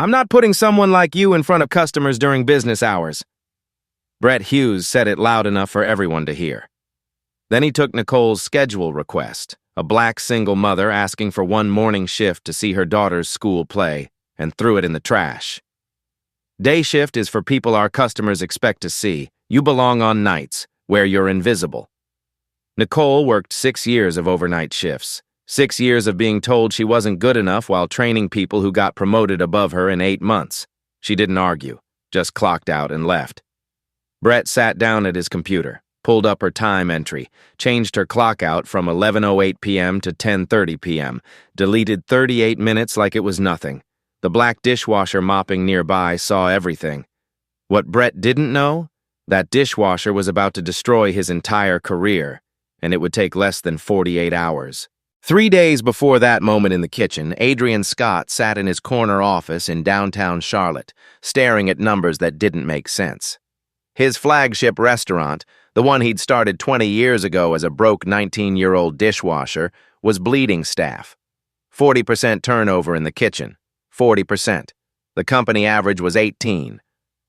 I'm not putting someone like you in front of customers during business hours. Brett Hughes said it loud enough for everyone to hear. Then he took Nicole's schedule request, a black single mother asking for one morning shift to see her daughter's school play, and threw it in the trash. Day shift is for people our customers expect to see. You belong on nights, where you're invisible. Nicole worked 6 years of overnight shifts, 6 years of being told she wasn't good enough while training people who got promoted above her in 8 months. She didn't argue, just clocked out and left. Brett sat down at his computer, pulled up her time entry, changed her clock out from 11:08 p.m. to 10:30 p.m., deleted 38 minutes like it was nothing. The black dishwasher mopping nearby saw everything. What Brett didn't know? That dishwasher was about to destroy his entire career, and it would take less than 48 hours. 3 days before that moment in the kitchen, Adrian Scott sat in his corner office in downtown Charlotte, staring at numbers that didn't make sense. His flagship restaurant, the one he'd started 20 years ago as a broke 19-year-old dishwasher, was bleeding staff. 40% turnover in the kitchen. 40%. The company average was 18.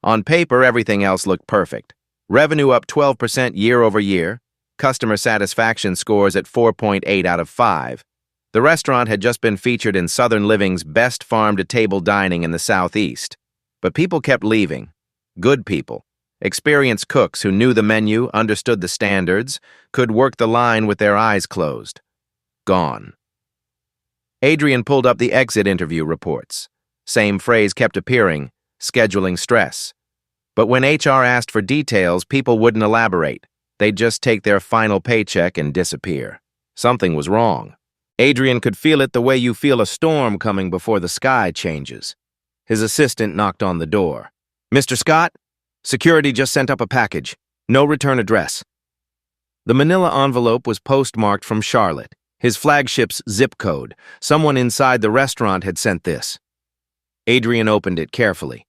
On paper, everything else looked perfect. Revenue up 12% year over year. Customer satisfaction scores at 4.8 out of 5. The restaurant had just been featured in Southern Living's Best Farm-to-Table Dining in the Southeast. But people kept leaving. Good people. Experienced cooks who knew the menu, understood the standards, could work the line with their eyes closed. Gone. Adrian pulled up the exit interview reports. Same phrase kept appearing, scheduling stress. But when HR asked for details, people wouldn't elaborate. They'd just take their final paycheck and disappear. Something was wrong. Adrian could feel it the way you feel a storm coming before the sky changes. His assistant knocked on the door. "Mr. Scott? Security just sent up a package. No return address." The manila envelope was postmarked from Charlotte, his flagship's zip code. Someone inside the restaurant had sent this. Adrian opened it carefully.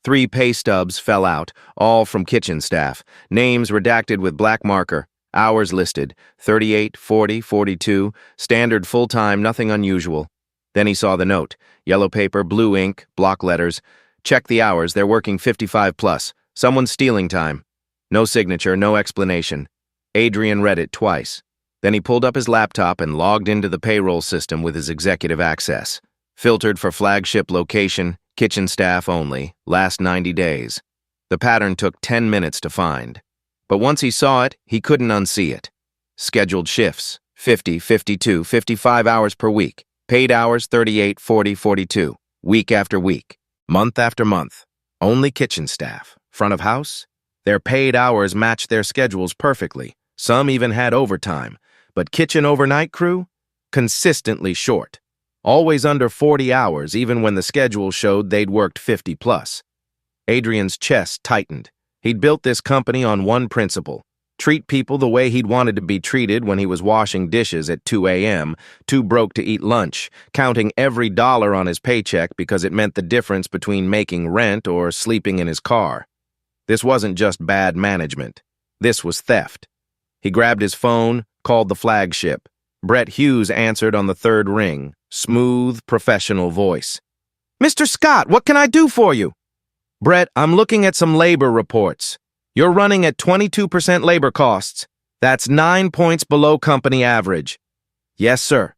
3 pay stubs fell out, all from kitchen staff, names redacted with black marker, hours listed, 38, 40, 42, standard full-time, nothing unusual. Then he saw the note, yellow paper, blue ink, block letters. Check the hours, they're working 55 plus. Someone's stealing time. No signature, no explanation. Adrian read it twice. Then he pulled up his laptop and logged into the payroll system with his executive access. Filtered for flagship location, kitchen staff only, last 90 days. The pattern took 10 minutes to find. But once he saw it, he couldn't unsee it. Scheduled shifts, 50, 52, 55 hours per week. Paid hours, 38, 40, 42. Week after week. Month after month. Only kitchen staff. Front of house? Their paid hours matched their schedules perfectly. Some even had overtime. But kitchen overnight crew? Consistently short. Always under 40 hours, even when the schedule showed they'd worked 50 plus. Adrian's chest tightened. He'd built this company on one principle: treat people the way he'd wanted to be treated when he was washing dishes at 2 a.m., too broke to eat lunch, counting every dollar on his paycheck because it meant the difference between making rent or sleeping in his car. This wasn't just bad management. This was theft. He grabbed his phone, called the flagship. Brett Hughes answered on the 3rd ring, smooth, professional voice. "Mr. Scott, what can I do for you?" "Brett, I'm looking at some labor reports. You're running at 22% labor costs. That's 9 points below company average." "Yes, sir."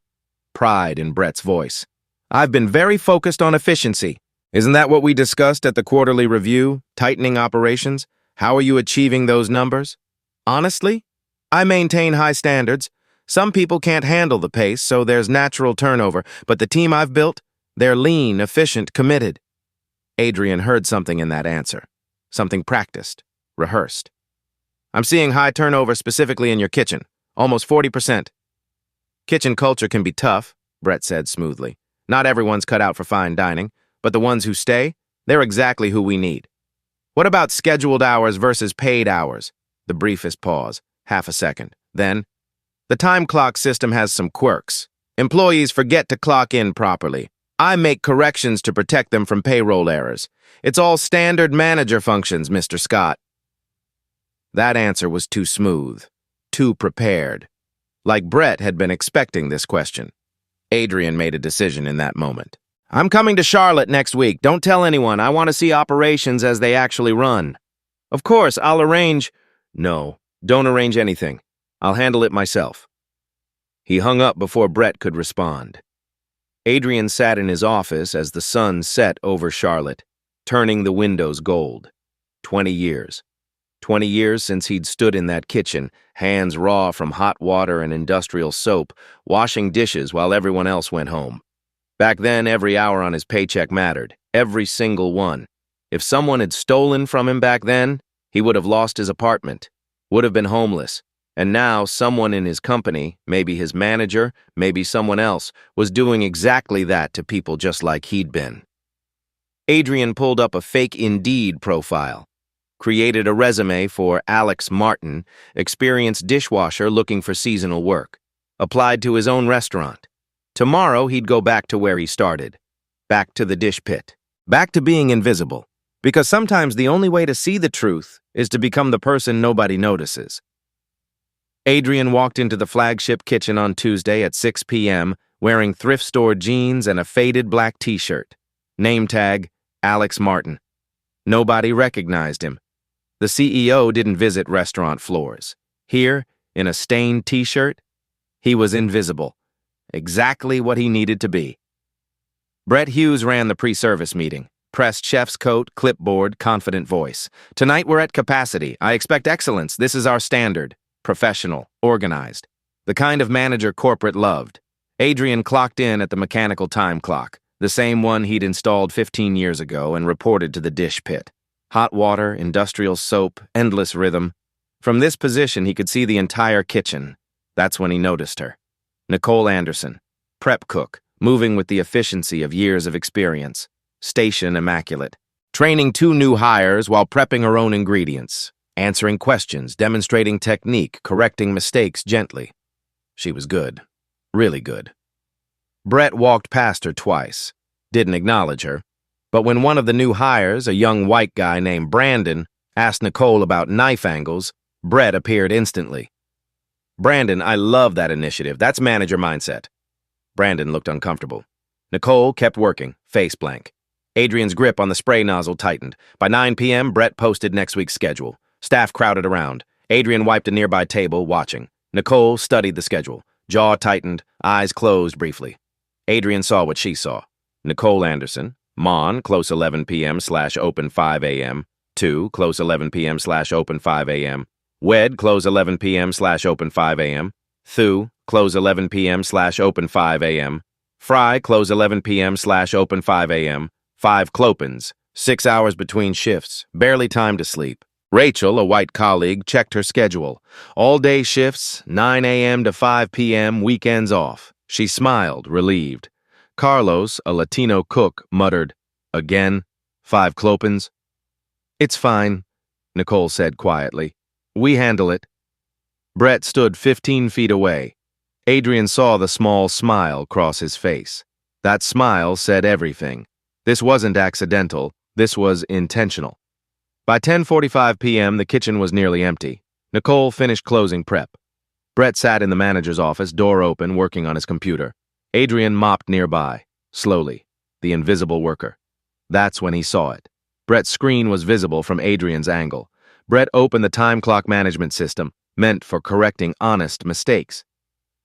Pride in Brett's voice. "I've been very focused on efficiency. Isn't that what we discussed at the quarterly review, tightening operations? How are you achieving those numbers?" "Honestly, I maintain high standards. Some people can't handle the pace, so there's natural turnover, but the team I've built, they're lean, efficient, committed." Adrian heard something in that answer. Something practiced, rehearsed. "I'm seeing high turnover specifically in your kitchen, almost 40%. "Kitchen culture can be tough," Brett said smoothly. "Not everyone's cut out for fine dining, but the ones who stay, they're exactly who we need." "What about scheduled hours versus paid hours?" The briefest pause, half a second. Then, "The time clock system has some quirks. Employees forget to clock in properly. I make corrections to protect them from payroll errors. It's all standard manager functions, Mr. Scott." That answer was too smooth, too prepared. Like Brett had been expecting this question. Adrian made a decision in that moment. I'm coming to Charlotte next week. Don't tell anyone. I want to see operations as they actually run. Of course, I'll arrange... No, don't arrange anything. I'll handle it myself. He hung up before Brett could respond. Adrian sat in his office as the sun set over Charlotte, turning the windows gold. 20 years. 20 years since he'd stood in that kitchen, hands raw from hot water and industrial soap, washing dishes while everyone else went home. Back then, every hour on his paycheck mattered, every single one. If someone had stolen from him back then, he would have lost his apartment, would have been homeless. And now someone in his company, maybe his manager, maybe someone else, was doing exactly that to people just like he'd been. Adrian pulled up a fake Indeed profile, created a resume for Alex Martin, experienced dishwasher looking for seasonal work, applied to his own restaurant. Tomorrow he'd go back to where he started, back to the dish pit, back to being invisible, because sometimes the only way to see the truth is to become the person nobody notices. Adrian walked into the flagship kitchen on Tuesday at 6 p.m. wearing thrift store jeans and a faded black t-shirt. Name tag, Alex Martin. Nobody recognized him. The CEO didn't visit restaurant floors. Here, in a stained t-shirt, he was invisible. Exactly what he needed to be. Brett Hughes ran the pre-service meeting. Pressed chef's coat, clipboard, confident voice. Tonight we're at capacity. I expect excellence. This is our standard. Professional, organized. The kind of manager corporate loved. Adrian clocked in at the mechanical time clock, the same one he'd installed 15 years ago and reported to the dish pit. Hot water, industrial soap, endless rhythm. From this position, he could see the entire kitchen. That's when he noticed her. Nicole Anderson, prep cook, moving with the efficiency of years of experience. Station immaculate. Training 2 new hires while prepping her own ingredients. Answering questions, demonstrating technique, correcting mistakes gently. She was good. Really good. Brett walked past her twice. Didn't acknowledge her. But when one of the new hires, a young white guy named Brandon, asked Nicole about knife angles, Brett appeared instantly. Brandon, I love that initiative. That's manager mindset. Brandon looked uncomfortable. Nicole kept working, face blank. Adrian's grip on the spray nozzle tightened. By 9 p.m., Brett posted next week's schedule. Staff crowded around. Adrian wiped a nearby table, watching. Nicole studied the schedule. Jaw tightened, eyes closed briefly. Adrian saw what she saw. Nicole Anderson, Mon, close 11 p.m./open 5 a.m. 2, close 11 p.m./open 5 a.m. Wed, close 11 p.m./open 5 a.m. Thu, close 11 p.m./open 5 a.m. Fry, close 11 p.m./open 5 a.m. 5 Clopens, 6 hours between shifts, barely time to sleep. Rachel, a white colleague, checked her schedule. All-day shifts, 9 a.m. to 5 p.m., weekends off. She smiled, relieved. Carlos, a Latino cook, muttered, "Again? 5 Clopens?" "It's fine," Nicole said quietly. "We handle it." Brett stood 15 feet away. Adrian saw the small smile cross his face. That smile said everything. This wasn't accidental. This was intentional. By 10:45 p.m., the kitchen was nearly empty. Nicole finished closing prep. Brett sat in the manager's office, door open, working on his computer. Adrian mopped nearby, slowly, the invisible worker. That's when he saw it. Brett's screen was visible from Adrian's angle. Brett opened the time clock management system, meant for correcting honest mistakes.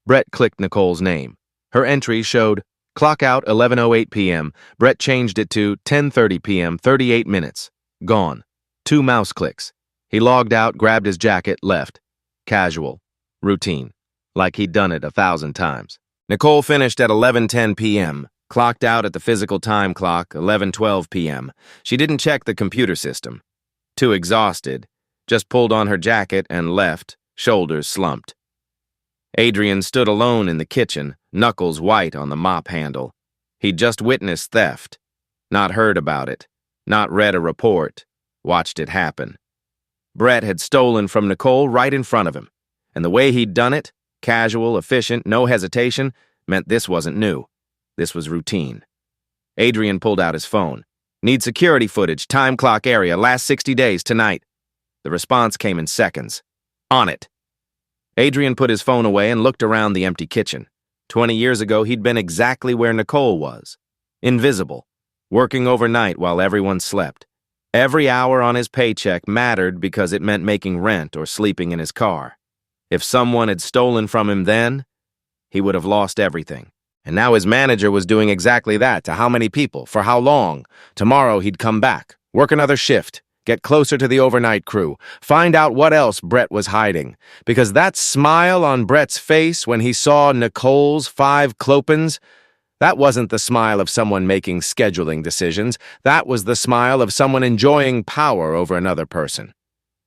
Brett clicked Nicole's name. Her entry showed, clock out 11:08 p.m. Brett changed it to 10:30 p.m., 38 minutes. Gone. 2 mouse clicks. He logged out, grabbed his jacket, left. Casual. Routine. Like he'd done it 1,000 times. Nicole finished at 11:10 p.m., clocked out at the physical time clock, 11:12 p.m. She didn't check the computer system. Too exhausted. Just pulled on her jacket and left, shoulders slumped. Adrian stood alone in the kitchen, knuckles white on the mop handle. He'd just witnessed theft. Not heard about it. Not read a report. Watched it happen. Brett had stolen from Nicole right in front of him. And the way he'd done it, casual, efficient, no hesitation, meant this wasn't new. This was routine. Adrian pulled out his phone. Need security footage, time clock area, last 60 days, tonight. The response came in seconds. On it. Adrian put his phone away and looked around the empty kitchen. 20 years ago, he'd been exactly where Nicole was. Invisible, working overnight while everyone slept. Every hour on his paycheck mattered because it meant making rent or sleeping in his car. If someone had stolen from him then, he would have lost everything. And now his manager was doing exactly that to how many people, for how long. Tomorrow he'd come back, work another shift, get closer to the overnight crew, find out what else Brett was hiding. Because that smile on Brett's face when he saw Nicole's 5 clopens, that wasn't the smile of someone making scheduling decisions. That was the smile of someone enjoying power over another person.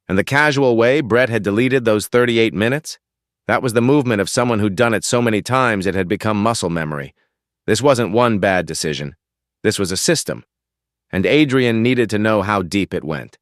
And the casual way Brett had deleted those 38 minutes, that was the movement of someone who'd done it so many times it had become muscle memory. This wasn't one bad decision. This was a system. And Adrian needed to know how deep it went.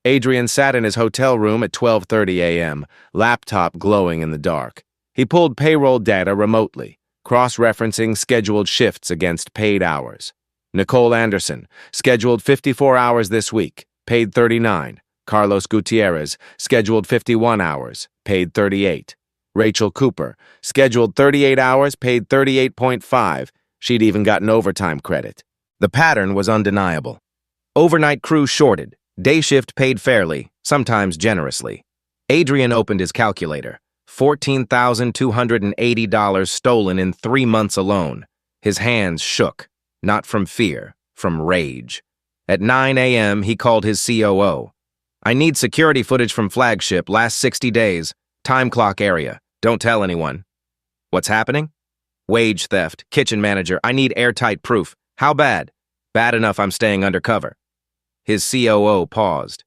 Adrian sat in his hotel room at 12:30 a.m., laptop glowing in the dark. He pulled payroll data remotely, cross-referencing scheduled shifts against paid hours. Nicole Anderson, scheduled 54 hours this week, paid 39. Carlos Gutierrez, scheduled 51 hours, paid 38. Rachel Cooper, scheduled 38 hours, paid 38.5. She'd even gotten overtime credit. The pattern was undeniable. Overnight crew shorted, day shift paid fairly, sometimes generously. Adrian opened his calculator. $14,280 stolen in 3 months alone. His hands shook, not from fear, from rage. At 9 a.m., he called his COO. I need security footage from flagship, last 60 days, time clock area. Don't tell anyone. What's happening? Wage theft, kitchen manager, I need airtight proof. How bad? Bad enough I'm staying undercover. His COO paused.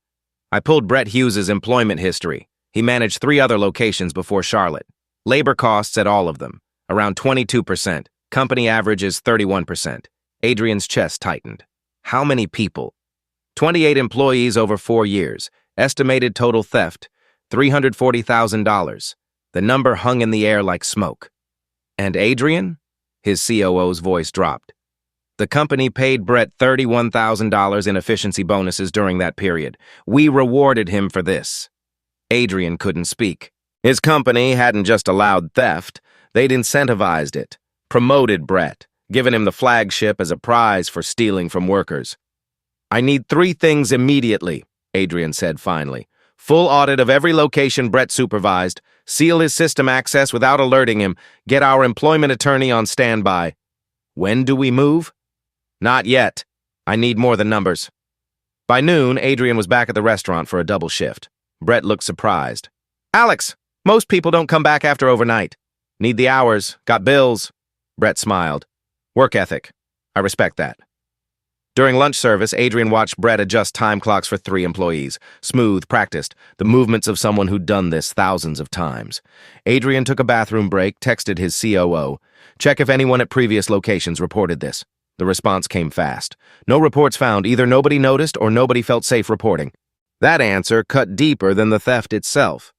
I pulled Brett Hughes's employment history. He managed 3 other locations before Charlotte. Labor costs at all of them, around 22%. Company average is 31%. Adrian's chest tightened. How many people? 28 employees over 4 years. Estimated total theft, $340,000. The number hung in the air like smoke. And Adrian? His COO's voice dropped. The company paid Brett $31,000 in efficiency bonuses during that period. We rewarded him for this. Adrian couldn't speak. His company hadn't just allowed theft, they'd incentivized it, promoted Brett, given him the flagship as a prize for stealing from workers. I need 3 things immediately, Adrian said finally. Full audit of every location Brett supervised, seal his system access without alerting him, get our employment attorney on standby. When do we move? Not yet. I need more than numbers. By noon, Adrian was back at the restaurant for a double shift. Brett looked surprised. Alex, most people don't come back after overnight. Need the hours, got bills. Brett smiled. Work ethic. I respect that. During lunch service, Adrian watched Brett adjust time clocks for 3 employees. Smooth, practiced, the movements of someone who'd done this thousands of times. Adrian took a bathroom break, texted his COO. Check if anyone at previous locations reported this. The response came fast. No reports found, either nobody noticed or nobody felt safe reporting. That answer cut deeper than the theft itself.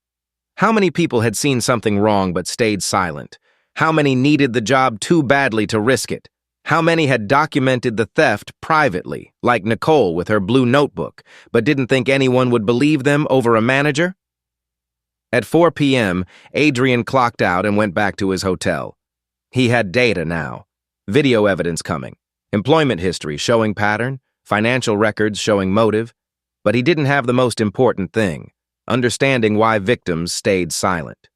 How many people had seen something wrong but stayed silent? How many needed the job too badly to risk it? How many had documented the theft privately, like Nicole with her blue notebook, but didn't think anyone would believe them over a manager? At 4 p.m., Adrian clocked out and went back to his hotel. He had data now. Video evidence coming. Employment history showing pattern. Financial records showing motive. But he didn't have the most important thing, understanding why victims stayed silent.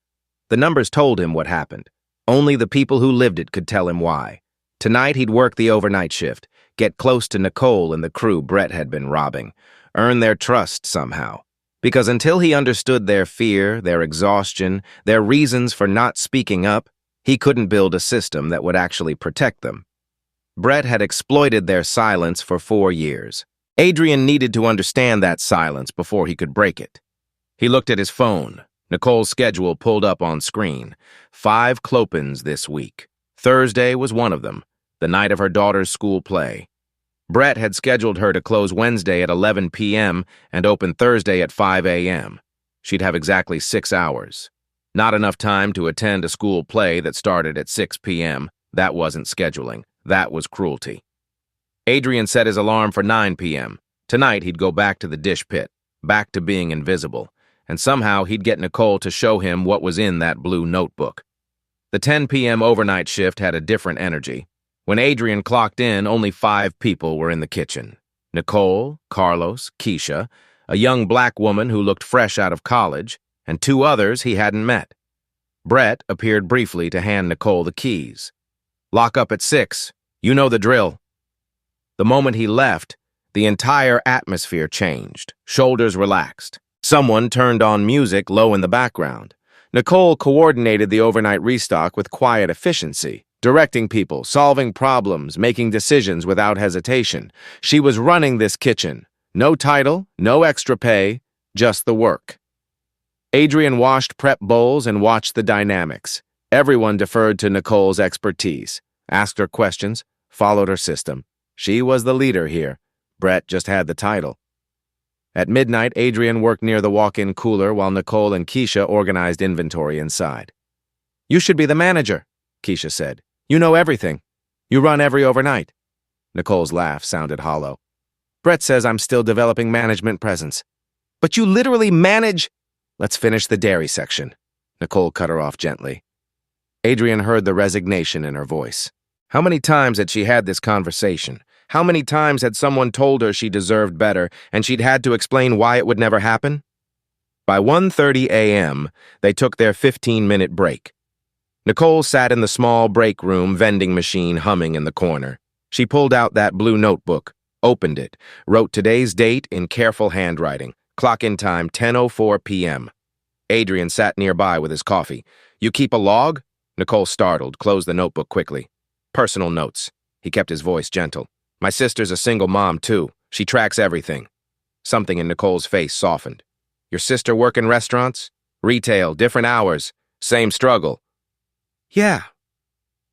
The numbers told him what happened. Only the people who lived it could tell him why. Tonight he'd work the overnight shift, get close to Nicole and the crew Brett had been robbing, earn their trust somehow. Because until he understood their fear, their exhaustion, their reasons for not speaking up, he couldn't build a system that would actually protect them. Brett had exploited their silence for 4 years. Adrian needed to understand that silence before he could break it. He looked at his phone. Nicole's schedule pulled up on screen. 5 clopens this week. Thursday was one of them, the night of her daughter's school play. Brett had scheduled her to close Wednesday at 11 p.m. and open Thursday at 5 a.m. She'd have exactly 6 hours. Not enough time to attend a school play that started at 6 p.m. That wasn't scheduling. That was cruelty. Adrian set his alarm for 9 p.m. Tonight he'd go back to the dish pit, back to being invisible, and somehow he'd get Nicole to show him what was in that blue notebook. The 10 p.m. overnight shift had a different energy. When Adrian clocked in, only 5 people were in the kitchen. Nicole, Carlos, Keisha, a young black woman who looked fresh out of college, and 2 others he hadn't met. Brett appeared briefly to hand Nicole the keys. "Lock up at 6. You know the drill." The moment he left, the entire atmosphere changed. Shoulders relaxed. Someone turned on music low in the background. Nicole coordinated the overnight restock with quiet efficiency, directing people, solving problems, making decisions without hesitation. She was running this kitchen. No title, no extra pay, just the work. Adrian washed prep bowls and watched the dynamics. Everyone deferred to Nicole's expertise, asked her questions, followed her system. She was the leader here. Brett just had the title. At midnight, Adrian worked near the walk-in cooler while Nicole and Keisha organized inventory inside. "You should be the manager," Keisha said. "You know everything. You run every overnight." Nicole's laugh sounded hollow. "Brett says I'm still developing management presence. But you literally manage—" "Let's finish the dairy section," Nicole cut her off gently. Adrian heard the resignation in her voice. How many times had she had this conversation? How many times had someone told her she deserved better, and she'd had to explain why it would never happen? By 1:30 a.m., they took their 15-minute break. Nicole sat in the small break room vending machine humming in the corner. She pulled out that blue notebook, opened it, wrote today's date in careful handwriting. Clock-in time 10:04 p.m. Adrian sat nearby with his coffee. "You keep a log?" Nicole, startled, closed the notebook quickly. "Personal notes." He kept his voice gentle. "My sister's a single mom, too. She tracks everything." Something in Nicole's face softened. "Your sister work in restaurants? Retail, different hours. Same struggle." "Yeah."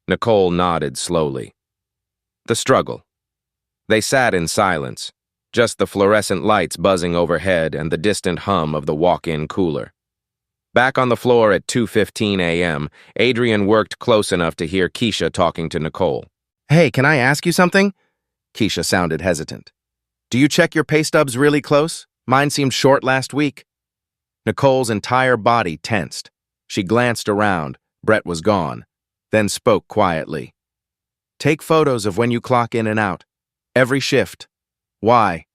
Nicole nodded slowly. The struggle. They sat in silence, just the fluorescent lights buzzing overhead and the distant hum of the walk-in cooler. Back on the floor at 2:15 a.m., Adrian worked close enough to hear Keisha talking to Nicole. "Hey, can I ask you something?" Keisha sounded hesitant. "Do you check your pay stubs really close? Mine seemed short last week." Nicole's entire body tensed. She glanced around. Brett was gone, then spoke quietly. "Take photos of when you clock in and out. Every shift. Why?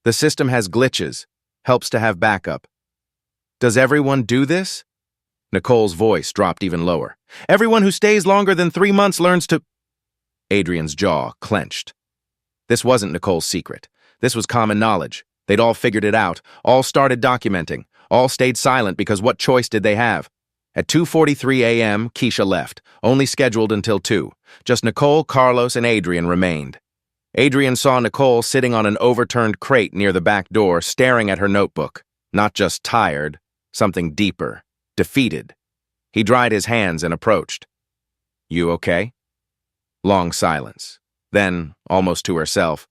The system has glitches. Helps to have backup." "Does everyone do this?" Nicole's voice dropped even lower. "Everyone who stays longer than 3 months learns to—" Adrian's jaw clenched. This wasn't Nicole's secret. This was common knowledge. They'd all figured it out, all started documenting, all stayed silent because what choice did they have? At 2:43 a.m., Keisha left, only scheduled until 2. Just Nicole, Carlos, and Adrian remained. Adrian saw Nicole sitting on an overturned crate near the back door, staring at her notebook. Not just tired, something deeper, defeated. He dried his hands and approached. "You okay?" Long silence. Then, almost to herself,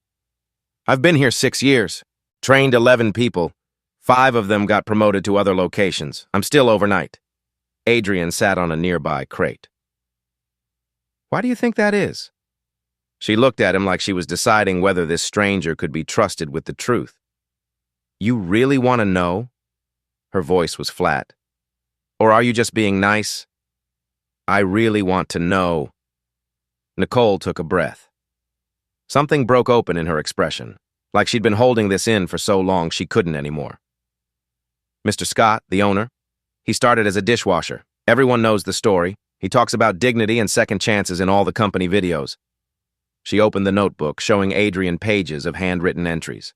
"I've been here 6 years, trained 11 people. 5 of them got promoted to other locations. I'm still overnight." Adrian sat on a nearby crate. "Why do you think that is?" She looked at him like she was deciding whether this stranger could be trusted with the truth. "You really want to know?" Her voice was flat. "Or are you just being nice?" "I really want to know." Nicole took a breath. Something broke open in her expression, like she'd been holding this in for so long she couldn't anymore. "Mr. Scott, the owner, he started as a dishwasher. Everyone knows the story. He talks about dignity and second chances in all the company videos." She opened the notebook, showing Adrian pages of handwritten entries.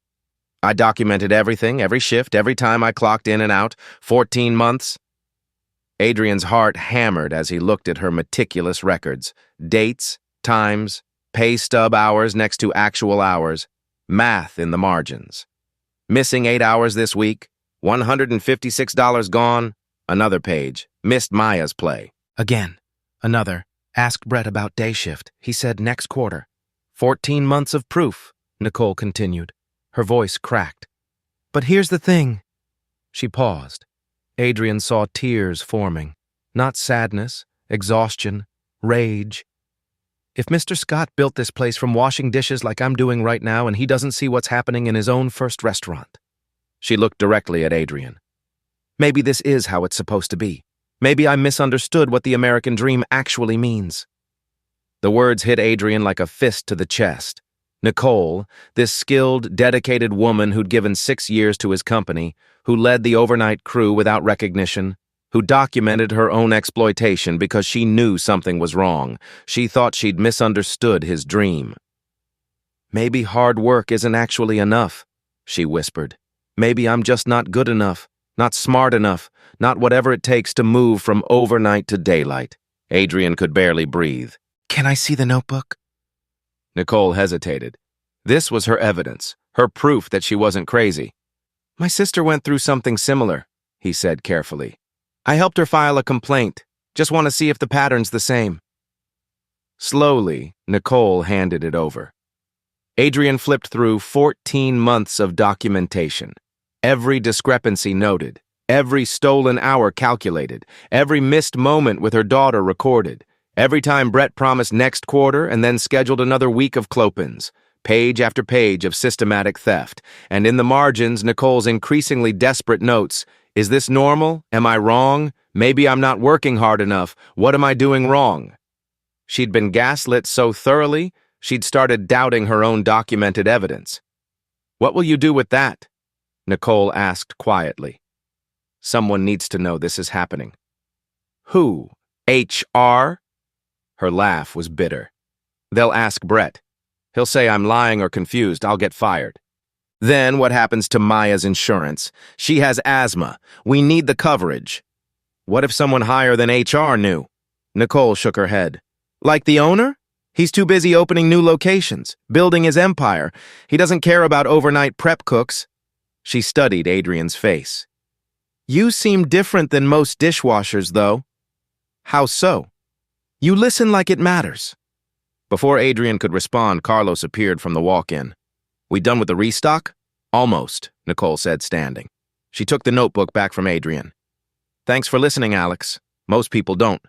"I documented everything, every shift, every time I clocked in and out, 14 months. Adrian's heart hammered as he looked at her meticulous records. Dates, times, pay stub hours next to actual hours, math in the margins. Missing 8 hours this week, $156 gone. Another page, missed Maya's play. Again, another, asked Brett about day shift. He said next quarter. 14 months of proof, Nicole continued. Her voice cracked. "But here's the thing." She paused. Adrian saw tears forming. Not sadness, exhaustion, rage. If Mr. Scott built this place from washing dishes like I'm doing right now and he doesn't see what's happening in his own first restaurant. She looked directly at Adrian. Maybe this is how it's supposed to be. Maybe I misunderstood what the American dream actually means. The words hit Adrian like a fist to the chest. Nicole, this skilled, dedicated woman who'd given 6 years to his company, who led the overnight crew without recognition, who documented her own exploitation because she knew something was wrong. She thought she'd misunderstood his dream. "Maybe hard work isn't actually enough," she whispered. "Maybe I'm just not good enough, not smart enough, not whatever it takes to move from overnight to daylight." Adrian could barely breathe. "Can I see the notebook?" Nicole hesitated. This was her evidence, her proof that she wasn't crazy. "My sister went through something similar," he said carefully. "I helped her file a complaint. Just want to see if the pattern's the same." Slowly, Nicole handed it over. Adrian flipped through 14 months of documentation. Every discrepancy noted, every stolen hour calculated, every missed moment with her daughter recorded, every time Brett promised next quarter and then scheduled another week of clopins, page after page of systematic theft, and in the margins, Nicole's increasingly desperate notes. "Is this normal? Am I wrong? Maybe I'm not working hard enough. What am I doing wrong?" She'd been gaslit so thoroughly, she'd started doubting her own documented evidence. "What will you do with that?" Nicole asked quietly. "Someone needs to know this is happening." "Who? HR?" Her laugh was bitter. "They'll ask Brett. He'll say I'm lying or confused. I'll get fired. Then what happens to Maya's insurance? She has asthma. We need the coverage." "What if someone higher than HR knew?" Nicole shook her head. "Like the owner? He's too busy opening new locations, building his empire. He doesn't care about overnight prep cooks." She studied Adrian's face. "You seem different than most dishwashers, though." "How so?" "You listen like it matters." Before Adrian could respond, Carlos appeared from the walk-in. "We done with the restock?" "Almost," Nicole said, standing. She took the notebook back from Adrian. "Thanks for listening, Alex. Most people don't."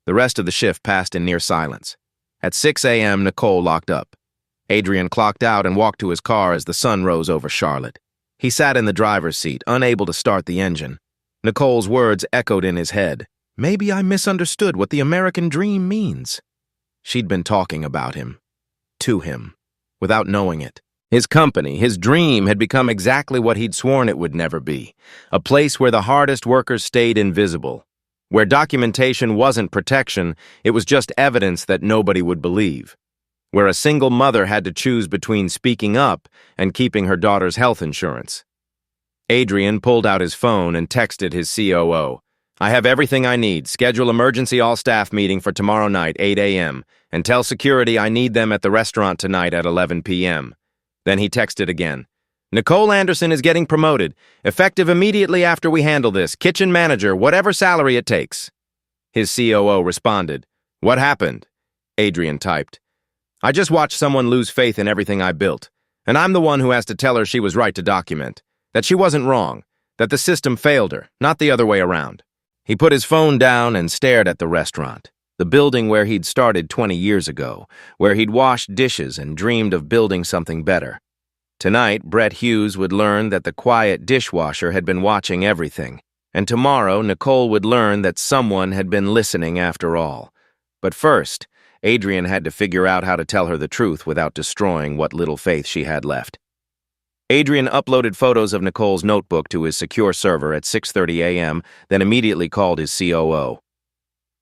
The rest of the shift passed in near silence. At 6 a.m., Nicole locked up. Adrian clocked out and walked to his car as the sun rose over Charlotte. He sat in the driver's seat, unable to start the engine. Nicole's words echoed in his head. "Maybe I misunderstood what the American dream means." She'd been talking about him. To him. Without knowing it. His company, his dream, had become exactly what he'd sworn it would never be. A place where the hardest workers stayed invisible. Where documentation wasn't protection, it was just evidence that nobody would believe. Where a single mother had to choose between speaking up and keeping her daughter's health insurance. Adrian pulled out his phone and texted his COO. "I have everything I need. Schedule emergency all-staff meeting for tomorrow night, 8 a.m., and tell security I need them at the restaurant tonight at 11 p.m. Then he texted again. "Nicole Anderson is getting promoted, effective immediately after we handle this. Kitchen manager, whatever salary it takes." His COO responded. "What happened?" Adrian typed. "I just watched someone lose faith in everything I built, and I'm the one who has to tell her she was right to document, that she wasn't wrong, that the system failed her, not the other way around." He put his phone down and stared at the restaurant, the building where he'd started 20 years ago, where he'd washed dishes and dreamed of building something better. Tonight, Brett Hughes would learn that the quiet dishwasher had been watching everything, and tomorrow Nicole would learn that someone had been listening after all. But first, Adrian had to figure out how to tell her the truth without destroying what little faith she had left. Adrian uploaded photos of Nicole's notebook to his secure server at 6:30 a.m., then immediately called his COO.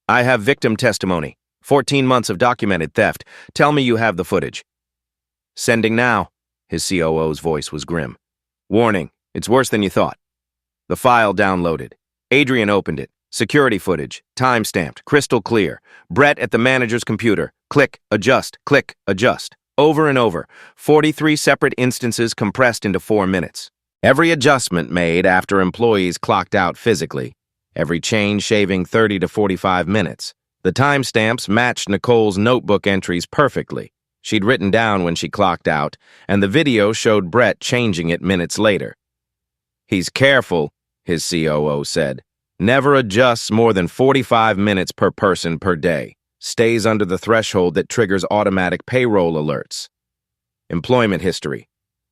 "I have victim testimony. 14 months of documented theft. Tell me you have the footage." "Sending now." His COO's voice was grim. "Warning, it's worse than you thought." The file downloaded. Adrian opened it. Security footage, time-stamped, crystal clear. Brett at the manager's computer. Click, adjust, click, adjust. Over and over. 43 separate instances compressed into 4 minutes. Every adjustment made after employees clocked out physically. Every change shaving 30 to 45 minutes. The timestamps matched Nicole's notebook entries perfectly. She'd written down when she clocked out, and the video showed Brett changing it minutes later. "He's careful," his COO said. "Never adjusts more than 45 minutes per person per day. Stays under the threshold that triggers automatic payroll alerts." Employment history.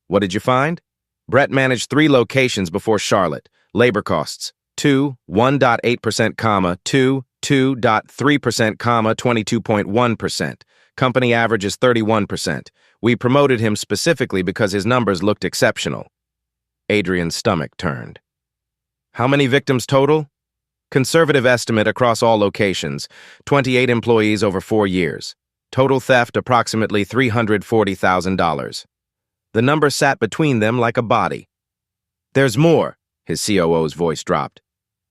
What did you find? Brett managed 3 locations before Charlotte. Labor costs. 1.8%, 2, 2.3%, 22.1%. Company average is 31%. We promoted him specifically because his numbers looked exceptional. Adrian's stomach turned. How many victims total? Conservative estimate across all locations, 28 employees over 4 years. Total theft approximately $340,000. The number sat between them like a body. There's more, his COO's voice dropped.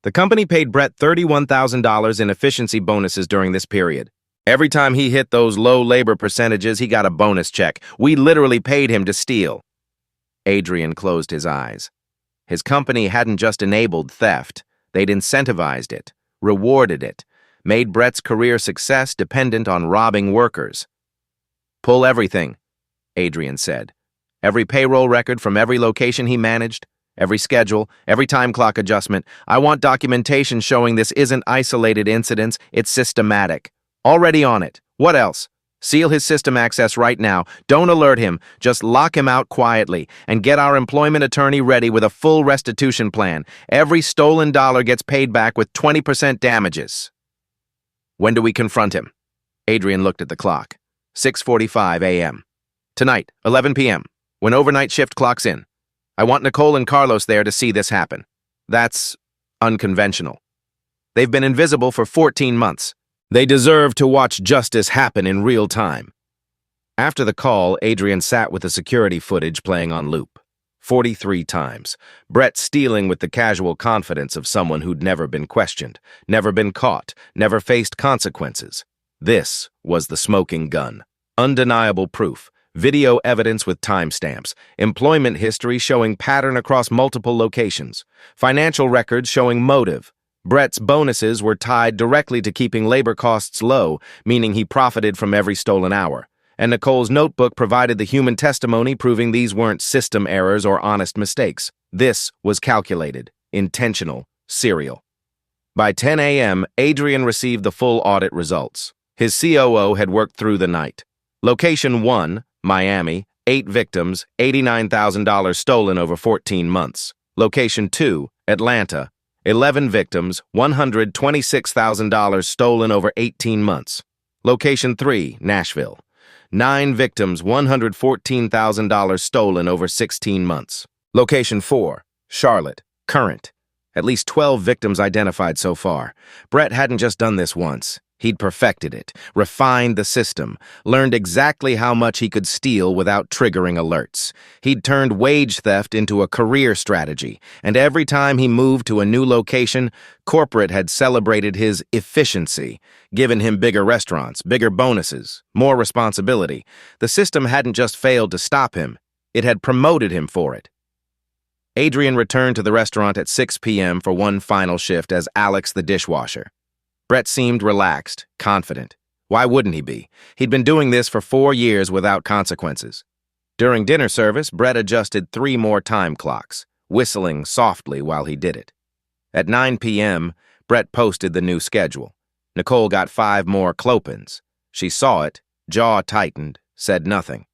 The company paid Brett $31,000 in efficiency bonuses during this period. Every time he hit those low labor percentages, he got a bonus check. We literally paid him to steal. Adrian closed his eyes. His company hadn't just enabled theft. They'd incentivized it, rewarded it, made Brett's career success dependent on robbing workers. Pull everything, Adrian said. Every payroll record from every location he managed, every schedule, every time clock adjustment. I want documentation showing this isn't isolated incidents, it's systematic. Already on it. What else? Seal his system access right now. Don't alert him. Just lock him out quietly and get our employment attorney ready with a full restitution plan. Every stolen dollar gets paid back with 20% damages. When do we confront him? Adrian looked at the clock. 6:45 a.m. Tonight, 11 p.m., when overnight shift clocks in. I want Nicole and Carlos there to see this happen. That's unconventional. They've been invisible for 14 months. They deserve to watch justice happen in real time. After the call, Adrian sat with the security footage playing on loop. 43 times. Brett stealing with the casual confidence of someone who'd never been questioned, never been caught, never faced consequences. This was the smoking gun. Undeniable proof. Video evidence with timestamps, employment history showing pattern across multiple locations, financial records showing motive. Brett's bonuses were tied directly to keeping labor costs low, meaning he profited from every stolen hour. And Nicole's notebook provided the human testimony proving these weren't system errors or honest mistakes. This was calculated, intentional, serial. By 10 a.m., Adrian received the full audit results. His COO had worked through the night. Location 1, Miami, 8 victims, $89,000 stolen over 14 months. Location 2, Atlanta, 11 victims, $126,000 stolen over 18 months. Location 3, Nashville, 9 victims, $114,000 stolen over 16 months. Location 4, Charlotte, current, at least 12 victims identified so far. Brett hadn't just done this once. He'd perfected it, refined the system, learned exactly how much he could steal without triggering alerts. He'd turned wage theft into a career strategy, and every time he moved to a new location, corporate had celebrated his efficiency, given him bigger restaurants, bigger bonuses, more responsibility. The system hadn't just failed to stop him, it had promoted him for it. Adrian returned to the restaurant at 6 p.m. for one final shift as Alex the dishwasher. Brett seemed relaxed, confident. Why wouldn't he be? He'd been doing this for 4 years without consequences. During dinner service, Brett adjusted 3 more time clocks, whistling softly while he did it. At 9 p.m., Brett posted the new schedule. Nicole got 5 more clopins. She saw it, jaw tightened, said nothing.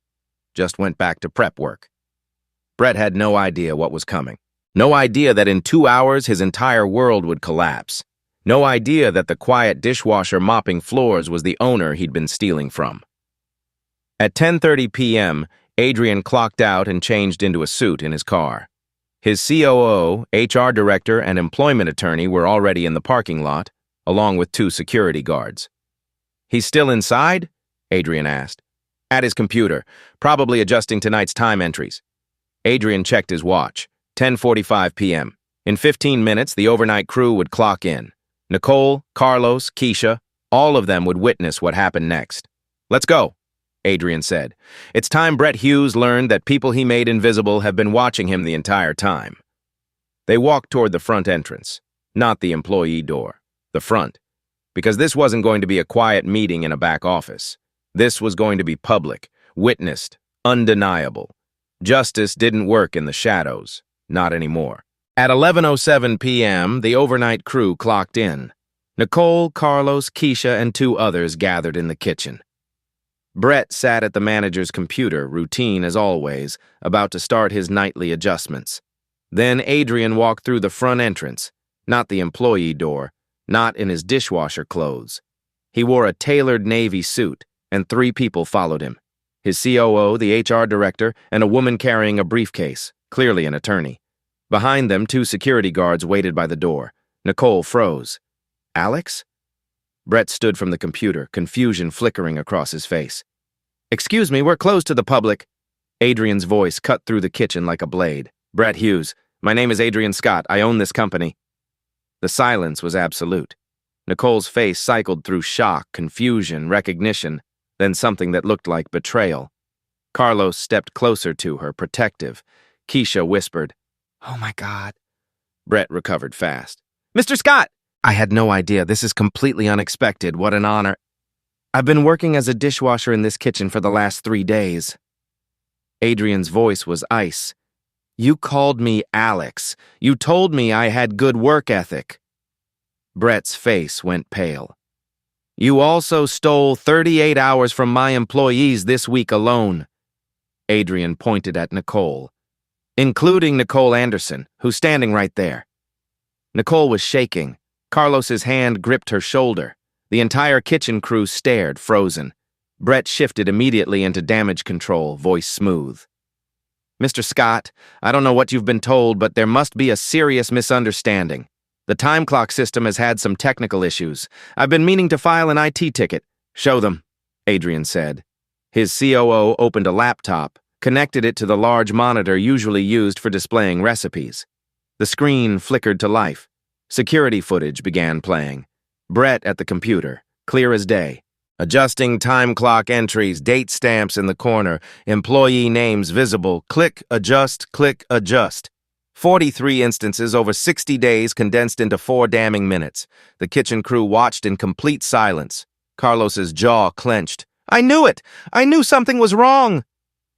Just went back to prep work. Brett had no idea what was coming. No idea that in 2 hours his entire world would collapse. No idea that the quiet dishwasher mopping floors was the owner he'd been stealing from. At 10:30 p.m., Adrian clocked out and changed into a suit in his car. His COO, HR director, and employment attorney were already in the parking lot, along with 2 security guards. "He's still inside?" Adrian asked. "At his computer, probably adjusting tonight's time entries." Adrian checked his watch. 10:45 p.m. In 15 minutes, the overnight crew would clock in. Nicole, Carlos, Keisha, all of them would witness what happened next. "Let's go," Adrian said. It's time Brett Hughes learned that people he made invisible have been watching him the entire time. They walked toward the front entrance, not the employee door, the front, because this wasn't going to be a quiet meeting in a back office. This was going to be public, witnessed, undeniable. Justice didn't work in the shadows, not anymore. At 11:07 p.m., the overnight crew clocked in. Nicole, Carlos, Keisha, and 2 others gathered in the kitchen. Brett sat at the manager's computer, routine as always, about to start his nightly adjustments. Then Adrian walked through the front entrance, not the employee door, not in his dishwasher clothes. He wore a tailored navy suit, and 3 people followed him. His COO, the HR director, and a woman carrying a briefcase, clearly an attorney. Behind them, 2 security guards waited by the door. Nicole froze. Alex? Brett stood from the computer, confusion flickering across his face. Excuse me, we're closed to the public. Adrian's voice cut through the kitchen like a blade. Brett Hughes. My name is Adrian Scott. I own this company. The silence was absolute. Nicole's face cycled through shock, confusion, recognition, then something that looked like betrayal. Carlos stepped closer to her, protective. Keisha whispered, "Oh my God." Brett recovered fast. "Mr. Scott!" "I had no idea. This is completely unexpected. What an honor. I've been working as a dishwasher in this kitchen for the last 3 days." Adrian's voice was ice. "You called me Alex. You told me I had good work ethic." Brett's face went pale. "You also stole 38 hours from my employees this week alone." Adrian pointed at Nicole, including Nicole Anderson, who's standing right there. Nicole was shaking. Carlos's hand gripped her shoulder. The entire kitchen crew stared, frozen. Brett shifted immediately into damage control, voice smooth. "Mr. Scott, I don't know what you've been told, but there must be a serious misunderstanding. The time clock system has had some technical issues. I've been meaning to file an IT ticket." "Show them," Adrian said. His COO opened a laptop, connected it to the large monitor usually used for displaying recipes. The screen flickered to life. Security footage began playing. Brett at the computer, clear as day. Adjusting time clock entries, date stamps in the corner, employee names visible, click, adjust, click, adjust. 43 instances over 60 days condensed into 4 damning minutes. The kitchen crew watched in complete silence. Carlos's jaw clenched. "I knew it! I knew something was wrong!"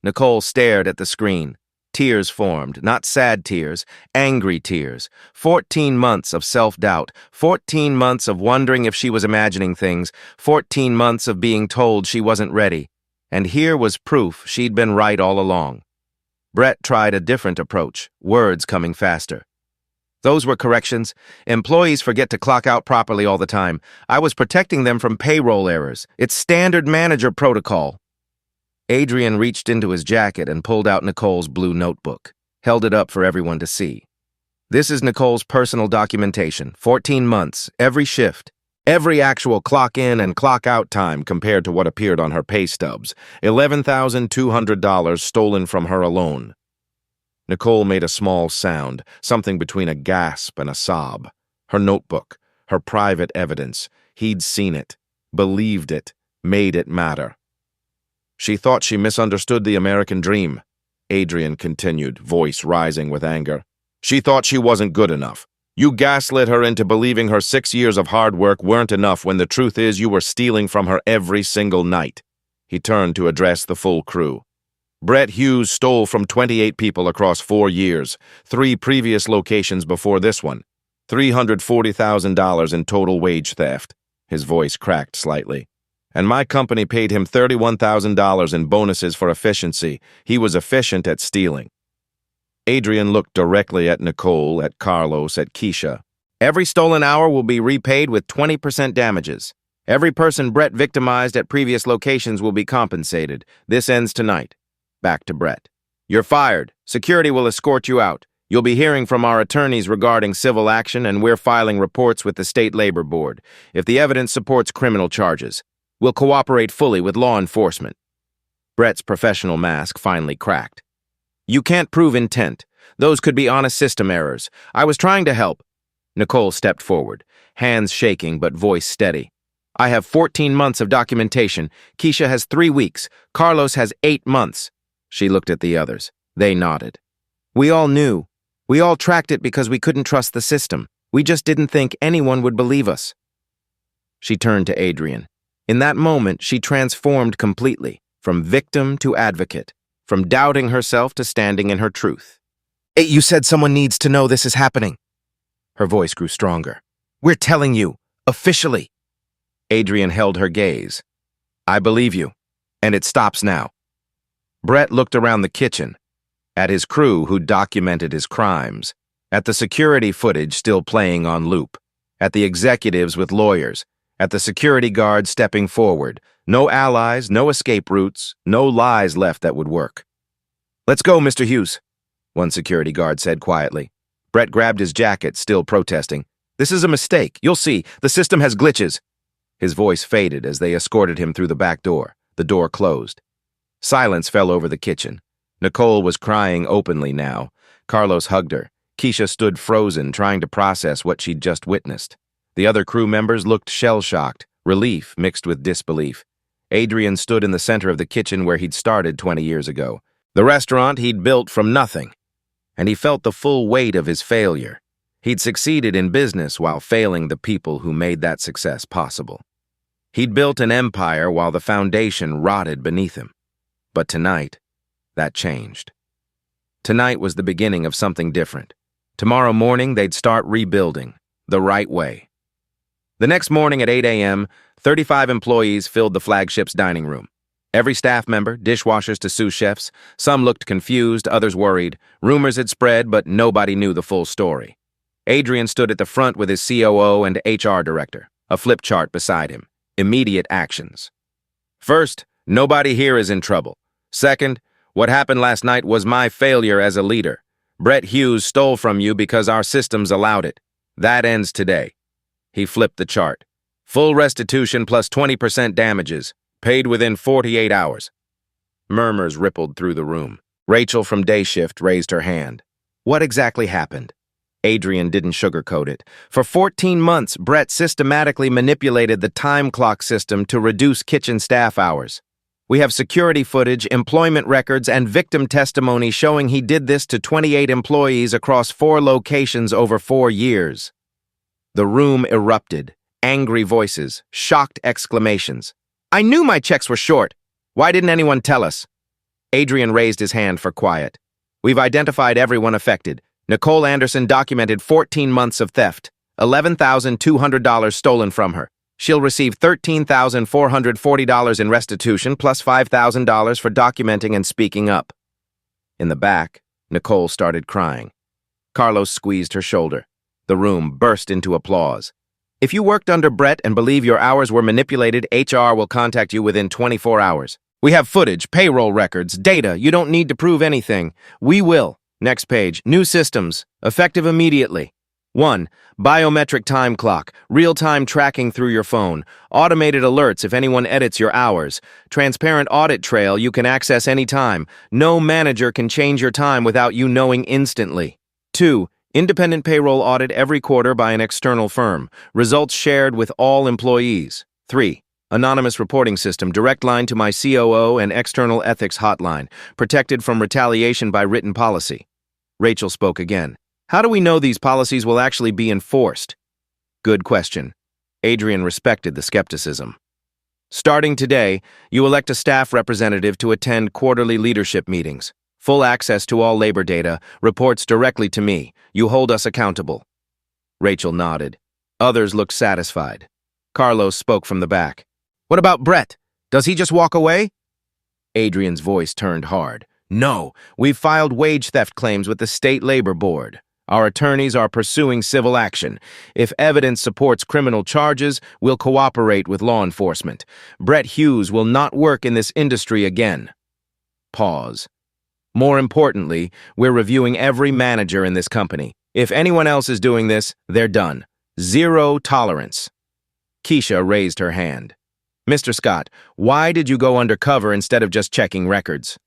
Nicole stared at the screen. Tears formed, not sad tears, angry tears. 14 months of self-doubt, 14 months of wondering if she was imagining things, 14 months of being told she wasn't ready. And here was proof she'd been right all along. Brett tried a different approach, words coming faster. "Those were corrections. Employees forget to clock out properly all the time. I was protecting them from payroll errors. It's standard manager protocol." Adrian reached into his jacket and pulled out Nicole's blue notebook, held it up for everyone to see. "This is Nicole's personal documentation, 14 months, every shift, every actual clock in and clock out time compared to what appeared on her pay stubs, $11,200 stolen from her alone." Nicole made a small sound, something between a gasp and a sob. Her notebook, her private evidence. He'd seen it, believed it, made it matter. "She thought she misunderstood the American dream," Adrian continued, voice rising with anger. "She thought she wasn't good enough. You gaslit her into believing her 6 years of hard work weren't enough when the truth is you were stealing from her every single night." He turned to address the full crew. "Brett Hughes stole from 28 people across 4 years, 3 previous locations before this one. $340,000 in total wage theft." His voice cracked slightly. "And my company paid him $31,000 in bonuses for efficiency. He was efficient at stealing." Adrian looked directly at Nicole, at Carlos, at Keisha. "Every stolen hour will be repaid with 20% damages. Every person Brett victimized at previous locations will be compensated. This ends tonight." Back to Brett. "You're fired. Security will escort you out. You'll be hearing from our attorneys regarding civil action, and we're filing reports with the State Labor Board if the evidence supports criminal charges. We'll cooperate fully with law enforcement." Brett's professional mask finally cracked. "You can't prove intent. Those could be honest system errors. I was trying to help." Nicole stepped forward, hands shaking but voice steady. "I have 14 months of documentation. Keisha has 3 weeks. Carlos has 8 months. She looked at the others. They nodded. "We all knew. We all tracked it because we couldn't trust the system. We just didn't think anyone would believe us." She turned to Adrian. In that moment, she transformed completely, from victim to advocate, from doubting herself to standing in her truth. "Hey, you said someone needs to know this is happening." Her voice grew stronger. "We're telling you, officially." Adrian held her gaze. "I believe you, and it stops now." Brett looked around the kitchen, at his crew who documented his crimes, at the security footage still playing on loop, at the executives with lawyers, at the security guards stepping forward. No allies, no escape routes, no lies left that would work. "Let's go, Mr. Hughes," one security guard said quietly. Brett grabbed his jacket, still protesting. "This is a mistake. You'll see. The system has glitches." His voice faded as they escorted him through the back door. The door closed. Silence fell over the kitchen. Nicole was crying openly now. Carlos hugged her. Keisha stood frozen, trying to process what she'd just witnessed. The other crew members looked shell-shocked, relief mixed with disbelief. Adrian stood in the center of the kitchen where he'd started 20 years ago. The restaurant he'd built from nothing. And he felt the full weight of his failure. He'd succeeded in business while failing the people who made that success possible. He'd built an empire while the foundation rotted beneath him. But tonight, that changed. Tonight was the beginning of something different. Tomorrow morning, they'd start rebuilding, the right way. The next morning at 8 a.m., 35 employees filled the flagship's dining room. Every staff member, dishwashers to sous chefs, some looked confused, others worried. Rumors had spread, but nobody knew the full story. Adrian stood at the front with his COO and HR director, a flip chart beside him. Immediate actions. First, nobody here is in trouble. Second, what happened last night was my failure as a leader. Brett Hughes stole from you because our systems allowed it. That ends today. He flipped the chart. Full restitution plus 20% damages, paid within 48 hours. Murmurs rippled through the room. Rachel from day shift raised her hand. What exactly happened? Adrian didn't sugarcoat it. For 14 months, Brett systematically manipulated the time clock system to reduce kitchen staff hours. We have security footage, employment records, and victim testimony showing he did this to 28 employees across 4 locations over 4 years. The room erupted. Angry voices, shocked exclamations. "I knew my checks were short. Why didn't anyone tell us?" Adrian raised his hand for quiet. "We've identified everyone affected. Nicole Anderson documented 14 months of theft, $11,200 stolen from her. She'll receive $13,440 in restitution plus $5,000 for documenting and speaking up." In the back, Nicole started crying. Carlos squeezed her shoulder. The room burst into applause. "If you worked under Brett and believe your hours were manipulated, HR will contact you within 24 hours. We have footage, payroll records, data. You don't need to prove anything. We will." Next page, new systems, effective immediately. 1. Biometric time clock, real-time tracking through your phone, automated alerts if anyone edits your hours, transparent audit trail you can access anytime. No manager can change your time without you knowing instantly. 2. Independent payroll audit every quarter by an external firm, results shared with all employees. 3. Anonymous reporting system, direct line to my COO and external ethics hotline, protected from retaliation by written policy. Rachel spoke again. "How do we know these policies will actually be enforced?" Good question. Adrian respected the skepticism. "Starting today, you elect a staff representative to attend quarterly leadership meetings. Full access to all labor data, reports directly to me. You hold us accountable." Rachel nodded. Others looked satisfied. Carlos spoke from the back. "What about Brett? Does he just walk away?" Adrian's voice turned hard. "No, we've filed wage theft claims with the State Labor Board. Our attorneys are pursuing civil action. If evidence supports criminal charges, we'll cooperate with law enforcement. Brett Hughes will not work in this industry again." Pause. "More importantly, we're reviewing every manager in this company. If anyone else is doing this, they're done. Zero tolerance." Keisha raised her hand. "Mr. Scott, why did you go undercover instead of just checking records?"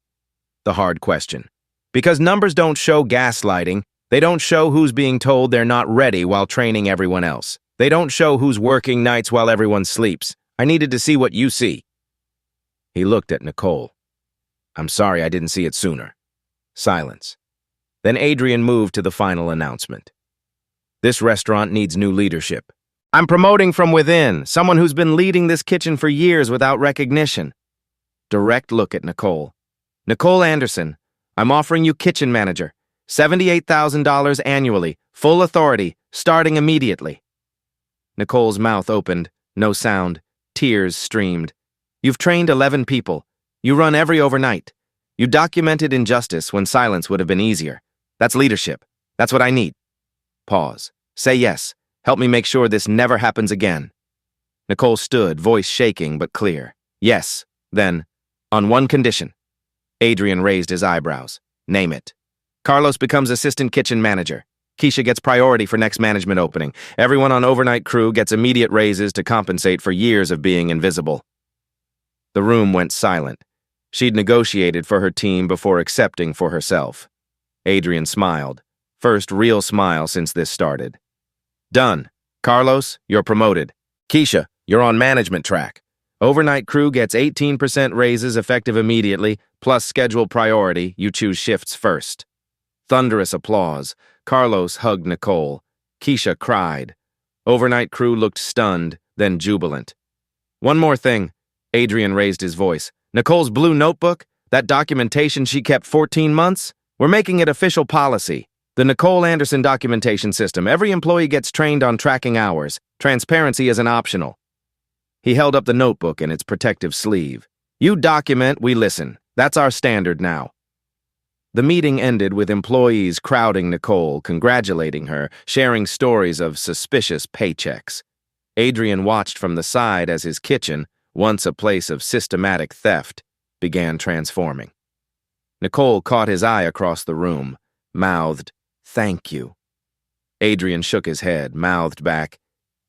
The hard question. "Because numbers don't show gaslighting. They don't show who's being told they're not ready while training everyone else. They don't show who's working nights while everyone sleeps. I needed to see what you see." He looked at Nicole. "I'm sorry I didn't see it sooner." Silence. Then Adrian moved to the final announcement. "This restaurant needs new leadership. I'm promoting from within, someone who's been leading this kitchen for years without recognition." Direct look at Nicole. "Nicole Anderson, I'm offering you kitchen manager. $78,000 annually, full authority, starting immediately." Nicole's mouth opened, no sound, tears streamed. "You've trained 11 people. You run every overnight. You documented injustice when silence would have been easier. That's leadership. That's what I need." Pause. "Say yes. Help me make sure this never happens again. Nicole stood, voice shaking but clear. Yes. Then, on one condition. Adrian raised his eyebrows. Name it. Carlos becomes assistant kitchen manager. Keisha gets priority for next management opening. Everyone on overnight crew gets immediate raises to compensate for years of being invisible. The room went silent. She'd negotiated for her team before accepting for herself. Adrian smiled. First real smile since this started. Done. Carlos, you're promoted. Keisha, you're on management track. Overnight crew gets 18% raises effective immediately, plus schedule priority, you choose shifts first. Thunderous applause. Carlos hugged Nicole. Keisha cried. Overnight crew looked stunned, then jubilant. One more thing. Adrian raised his voice. Nicole's blue notebook? That documentation she kept 14 months? We're making it official policy. The Nicole Anderson documentation system. Every employee gets trained on tracking hours. Transparency isn't optional. He held up the notebook in its protective sleeve. You document, we listen. That's our standard now. The meeting ended with employees crowding Nicole, congratulating her, sharing stories of suspicious paychecks. Adrian watched from the side as his kitchen, once a place of systematic theft, began transforming. Nicole caught his eye across the room, mouthed, "Thank you." Adrian shook his head, mouthed back,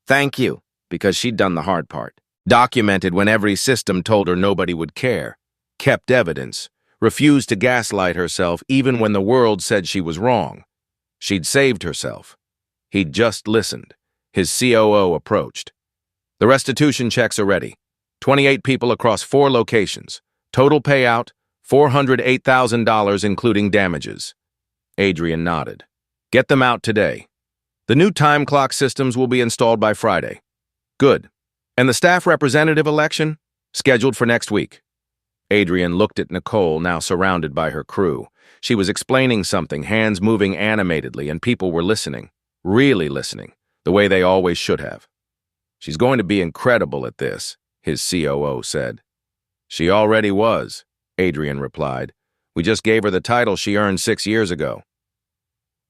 "Thank you," because she'd done the hard part. Documented when every system told her nobody would care. Kept evidence. Refused to gaslight herself even when the world said she was wrong. She'd saved herself. He'd just listened. His COO approached. The restitution checks are ready. 28 people across 4 locations. Total payout, $408,000 including damages. Adrian nodded. Get them out today. The new time clock systems will be installed by Friday. Good. And the staff representative election? Scheduled for next week. Adrian looked at Nicole, now surrounded by her crew. She was explaining something, hands moving animatedly, and people were listening. Really listening, the way they always should have. She's going to be incredible at this, his COO said. She already was, Adrian replied. We just gave her the title she earned 6 years ago.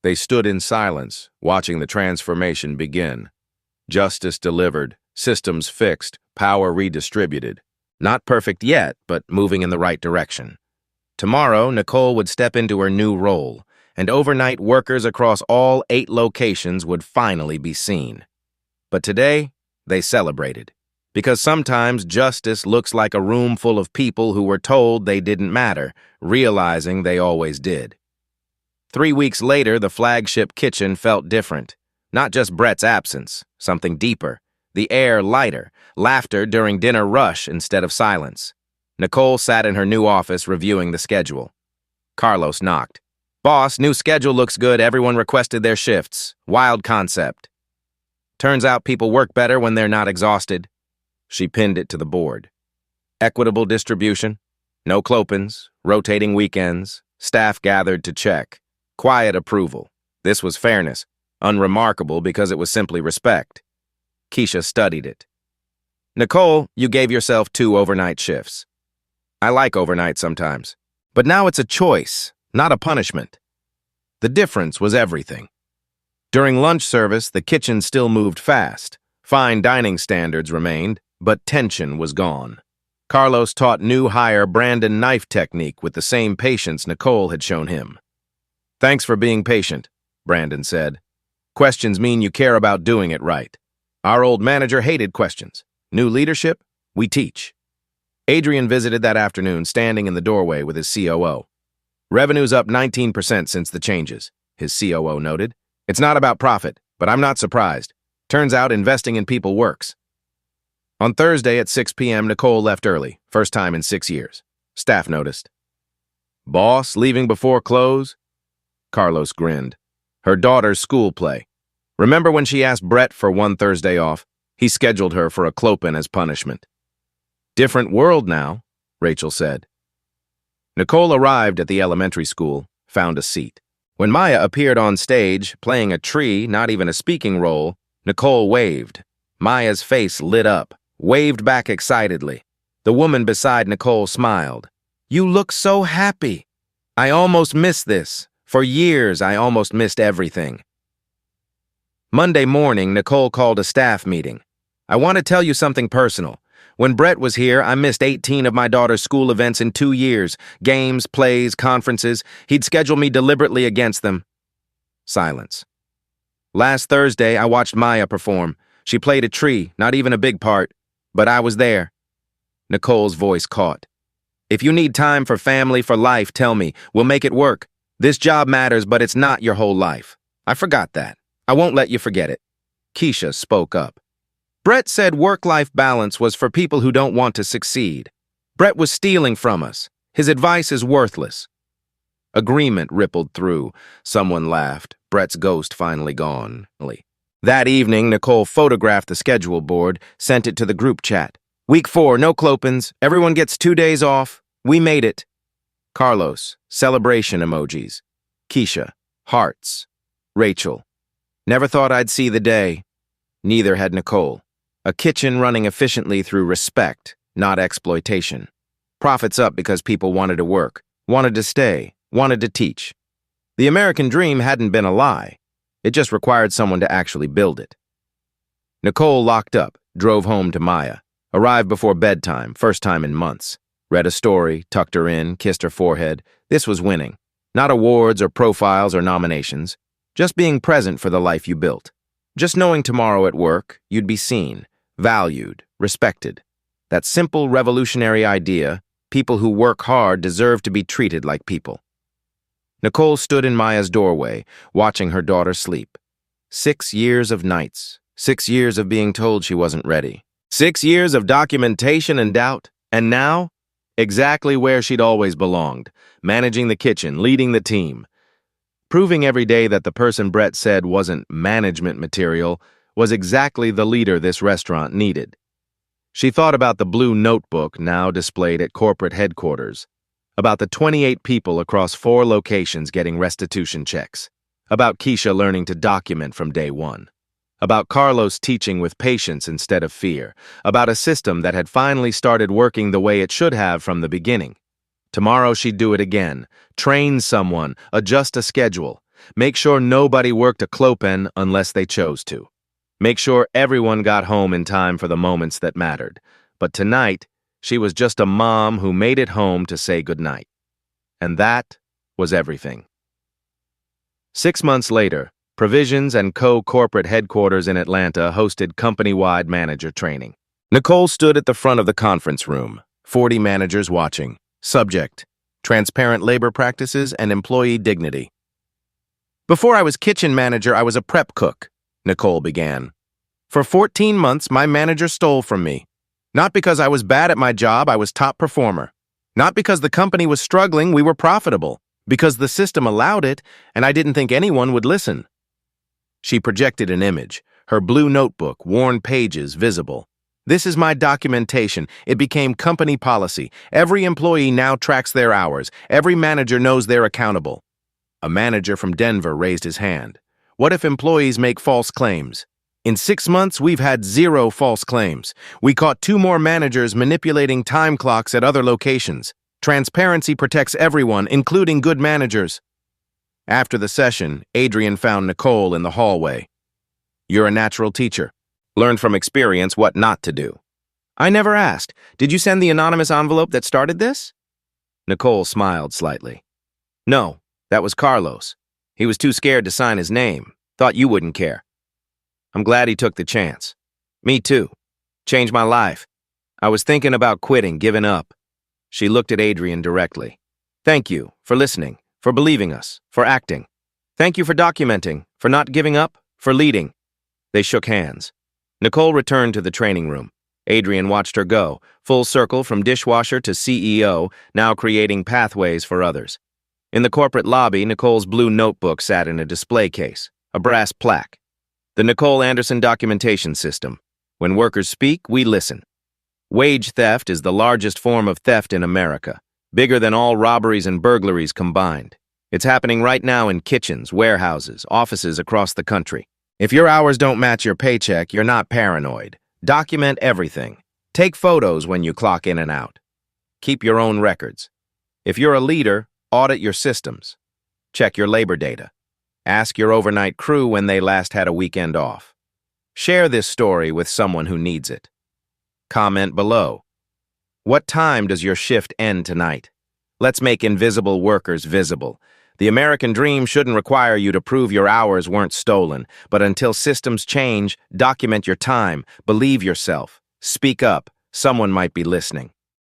They stood in silence, watching the transformation begin. Justice delivered, systems fixed, power redistributed. Not perfect yet, but moving in the right direction. Tomorrow, Nicole would step into her new role, and overnight workers across all 8 locations would finally be seen. But today, they celebrated. Because sometimes justice looks like a room full of people who were told they didn't matter, realizing they always did. 3 weeks later, the flagship kitchen felt different. Not just Brett's absence, something deeper. The air lighter, laughter during dinner rush instead of silence. Nicole sat in her new office reviewing the schedule. Carlos knocked. Boss, new schedule looks good. Everyone requested their shifts. Wild concept. Turns out people work better when they're not exhausted. She pinned it to the board. Equitable distribution. No clopins. Rotating weekends. Staff gathered to check. Quiet approval. This was fairness. Unremarkable because it was simply respect. Keisha studied it. Nicole, you gave yourself 2 overnight shifts. I like overnight sometimes. But now it's a choice, not a punishment. The difference was everything. During lunch service, the kitchen still moved fast. Fine dining standards remained, but tension was gone. Carlos taught new hire Brandon knife technique with the same patience Nicole had shown him. Thanks for being patient, Brandon said. Questions mean you care about doing it right. Our old manager hated questions. New leadership, we teach. Adrian visited that afternoon, standing in the doorway with his COO. Revenue's up 19% since the changes, his COO noted. It's not about profit, but I'm not surprised. Turns out investing in people works. On Thursday at 6 p.m., Nicole left early, first time in 6 years. Staff noticed. Boss leaving before close? Carlos grinned. Her daughter's school play. Remember when she asked Brett for one Thursday off? He scheduled her for a clopin as punishment. Different world now, Rachel said. Nicole arrived at the elementary school, found a seat. When Maya appeared on stage, playing a tree, not even a speaking role, Nicole waved. Maya's face lit up, waved back excitedly. The woman beside Nicole smiled. You look so happy. I almost missed this. For years, I almost missed everything. Monday morning, Nicole called a staff meeting. I want to tell you something personal. When Brett was here, I missed 18 of my daughter's school events in 2 years. Games, plays, conferences. He'd schedule me deliberately against them. Silence. Last Thursday, I watched Maya perform. She played a tree, not even a big part. But I was there. Nicole's voice caught. If you need time for family, for life, tell me. We'll make it work. This job matters, but it's not your whole life. I forgot that. I won't let you forget it. Keisha spoke up. Brett said work-life balance was for people who don't want to succeed. Brett was stealing from us. His advice is worthless. Agreement rippled through. Someone laughed. Brett's ghost finally gone. That evening, Nicole photographed the schedule board, sent it to the group chat. Week 4, no Clopins. Everyone gets 2 days off. We made it. Carlos, celebration emojis. Keisha, hearts. Rachel, never thought I'd see the day. Neither had Nicole. A kitchen running efficiently through respect, not exploitation. Profits up because people wanted to work, wanted to stay, wanted to teach. The American dream hadn't been a lie. It just required someone to actually build it. Nicole locked up, drove home to Maya, arrived before bedtime, first time in months. Read a story, tucked her in, kissed her forehead. This was winning. Not awards or profiles or nominations. Just being present for the life you built. Just knowing tomorrow at work, you'd be seen, valued, respected. That simple revolutionary idea, people who work hard deserve to be treated like people. Nicole stood in Maya's doorway, watching her daughter sleep. 6 years of nights, 6 years of being told she wasn't ready. 6 years of documentation and doubt, and now, exactly where she'd always belonged, managing the kitchen, leading the team. Proving every day that the person Brett said wasn't management material was exactly the leader this restaurant needed. She thought about the blue notebook now displayed at corporate headquarters, about the 28 people across 4 locations getting restitution checks, about Keisha learning to document from day one, about Carlos teaching with patience instead of fear, about a system that had finally started working the way it should have from the beginning. Tomorrow she'd do it again, train someone, adjust a schedule, make sure nobody worked a Clopen unless they chose to. Make sure everyone got home in time for the moments that mattered. But tonight, she was just a mom who made it home to say goodnight. And that was everything. 6 months later, Provisions and Co. corporate headquarters in Atlanta hosted company-wide manager training. Nicole stood at the front of the conference room, 40 managers watching. Subject: transparent labor practices and employee dignity. Before I was kitchen manager, I was a prep cook, Nicole began. For 14 months, my manager stole from me. Not because I was bad at my job, I was top performer. Not because the company was struggling, we were profitable. Because the system allowed it, and I didn't think anyone would listen. She projected an image, her blue notebook, worn pages visible. This is my documentation. It became company policy. Every employee now tracks their hours. Every manager knows they're accountable. A manager from Denver raised his hand. What if employees make false claims? In 6 months, we've had 0 false claims. We caught 2 more managers manipulating time clocks at other locations. Transparency protects everyone, including good managers. After the session, Adrian found Nicole in the hallway. You're a natural teacher. Learned from experience what not to do. I never asked. Did you send the anonymous envelope that started this? Nicole smiled slightly. No, that was Carlos. He was too scared to sign his name. Thought you wouldn't care. I'm glad he took the chance. Me too. Changed my life. I was thinking about quitting, giving up. She looked at Adrian directly. Thank you for listening, for believing us, for acting. Thank you for documenting, for not giving up, for leading. They shook hands. Nicole returned to the training room. Adrian watched her go, full circle from dishwasher to CEO, now creating pathways for others. In the corporate lobby, Nicole's blue notebook sat in a display case, a brass plaque. The Nicole Anderson documentation system. When workers speak, we listen. Wage theft is the largest form of theft in America, bigger than all robberies and burglaries combined. It's happening right now in kitchens, warehouses, offices across the country. If your hours don't match your paycheck, you're not paranoid. Document everything. Take photos when you clock in and out. Keep your own records. If you're a leader, audit your systems. Check your labor data. Ask your overnight crew when they last had a weekend off. Share this story with someone who needs it. Comment below. What time does your shift end tonight? Let's make invisible workers visible. The American dream shouldn't require you to prove your hours weren't stolen, but until systems change, document your time, believe yourself, speak up, someone might be listening.